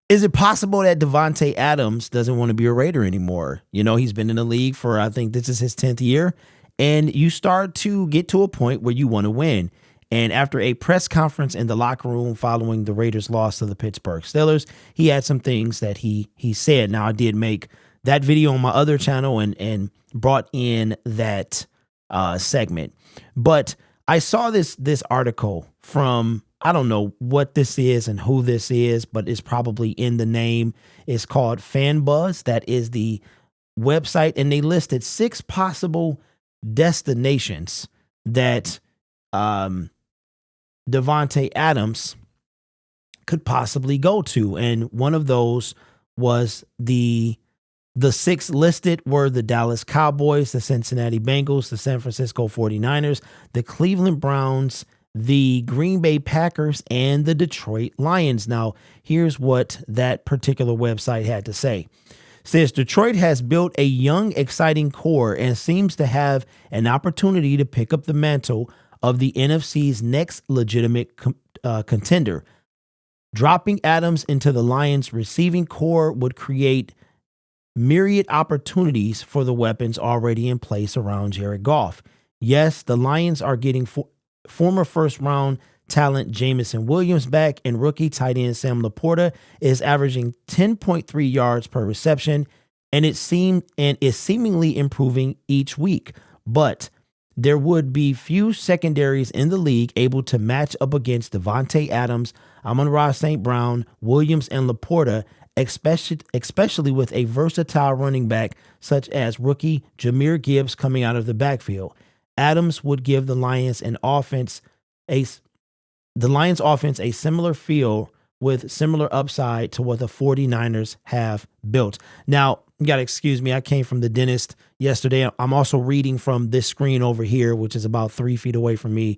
Is it possible that Davante Adams doesn't want to be a Raider anymore? You know, he's been in the league for, I think this is his 10th year, and you start to get to a point where you want to win. And after a press conference in the locker room following the Raiders' loss to the Pittsburgh Steelers, he had some things that he said. Now, I did make that video on my other channel and brought in that segment. But I saw this article from, I don't know what this is and who this is, but it's probably in the name. It's called FanBuzz. That is the website. And they listed 6 possible destinations that Davante Adams could possibly go to. And one of those was the 6 listed were the Dallas Cowboys, the Cincinnati Bengals, the San Francisco 49ers, the Cleveland Browns, the Green Bay Packers, and the Detroit Lions. Now, here's what that particular website had to say. It says Detroit has built a young, exciting core and seems to have an opportunity to pick up the mantle of the NFC's next legitimate contender. Dropping Adams into the Lions' receiving core would create myriad opportunities for the weapons already in place around Jared Goff. Yes, the Lions are getting former first-round talent Jameson Williams back, and rookie tight end Sam Laporta is averaging 10.3 yards per reception, and is seemingly improving each week. But there would be few secondaries in the league able to match up against Davante Adams, Amon-Ra St. Brown, Williams, and Laporta, especially with a versatile running back such as rookie Jahmyr Gibbs coming out of the backfield. Adams would give the Lions offense a similar feel with similar upside to what the 49ers have built. Now, you got to excuse me. I came from the dentist yesterday. I'm also reading from this screen over here, which is about 3 feet away from me.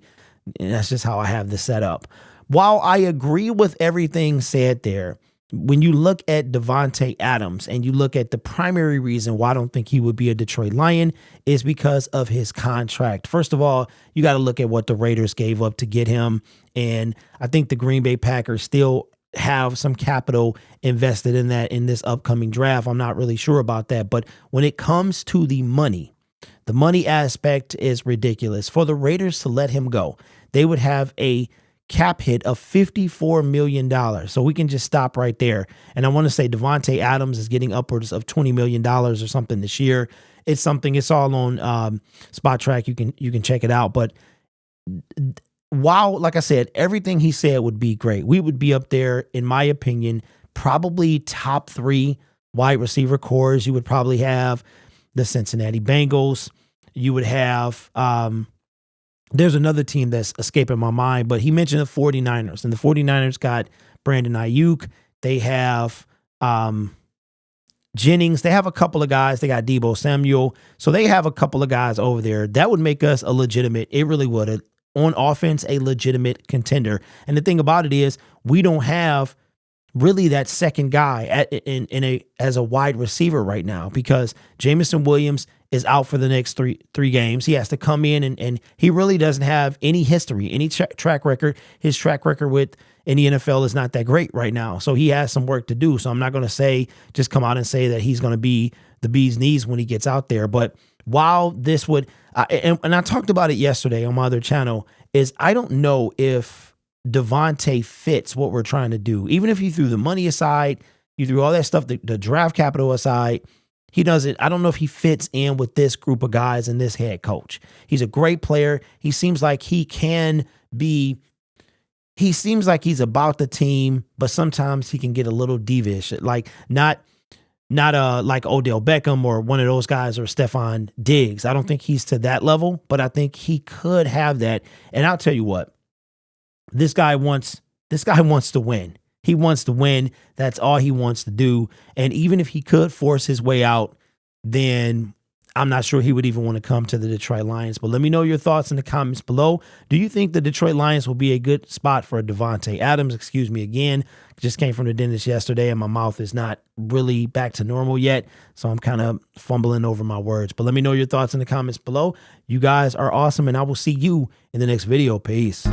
And that's just how I have this set up. While I agree with everything said there, when you look at Davante Adams and you look at the primary reason why I don't think he would be a Detroit Lion is because of his contract. First of all, you got to look at what the Raiders gave up to get him. And I think the Green Bay Packers still have some capital invested in that in this upcoming draft. I'm not really sure about that. But when it comes to the money aspect is ridiculous. For the Raiders to let him go, they would have a cap hit of $54 million. So we can just stop right there. And I want to say Davante Adams is getting upwards of $20 million or something this year. It's something, it's all on Spot Track. You can check it out. But while, like I said, everything he said would be great, we would be up there, in my opinion, probably top 3 wide receiver cores. You would probably have the Cincinnati Bengals. You would have, there's another team that's escaping my mind, but he mentioned the 49ers, and the 49ers got Brandon Ayuk. They have Jennings. They have a couple of guys. They got Deebo Samuel. So they have a couple of guys over there. That would make us a legitimate, it really would, on offense, a legitimate contender. And the thing about it is we don't have really that second guy as a wide receiver right now, because Jameson Williams is out for the next three games. He has to come in and he really doesn't have any history, any track record. His track record in the NFL is not that great right now. So he has some work to do. So I'm not going to just come out and say that he's going to be the bee's knees when he gets out there. But while this would, and I talked about it yesterday on my other channel, is I don't know if Davante fits what we're trying to do. Even if you threw the money aside, you threw all that stuff, the draft capital aside, he doesn't. I don't know if he fits in with this group of guys and this head coach. He's a great player. He seems like he seems like he's about the team, but sometimes he can get a little devious, like not like Odell Beckham or one of those guys, or Stephon Diggs. I don't think he's to that level, but I think he could have that. And I'll tell you what, this guy wants to win. He wants to win. That's all he wants to do. And even if he could force his way out, then I'm not sure he would even want to come to the Detroit Lions. But let me know your thoughts in the comments below. Do you think the Detroit Lions will be a good spot for Davante Adams? Excuse me again. Just came from the dentist yesterday and my mouth is not really back to normal yet. So I'm kind of fumbling over my words. But let me know your thoughts in the comments below. You guys are awesome, and I will see you in the next video. Peace.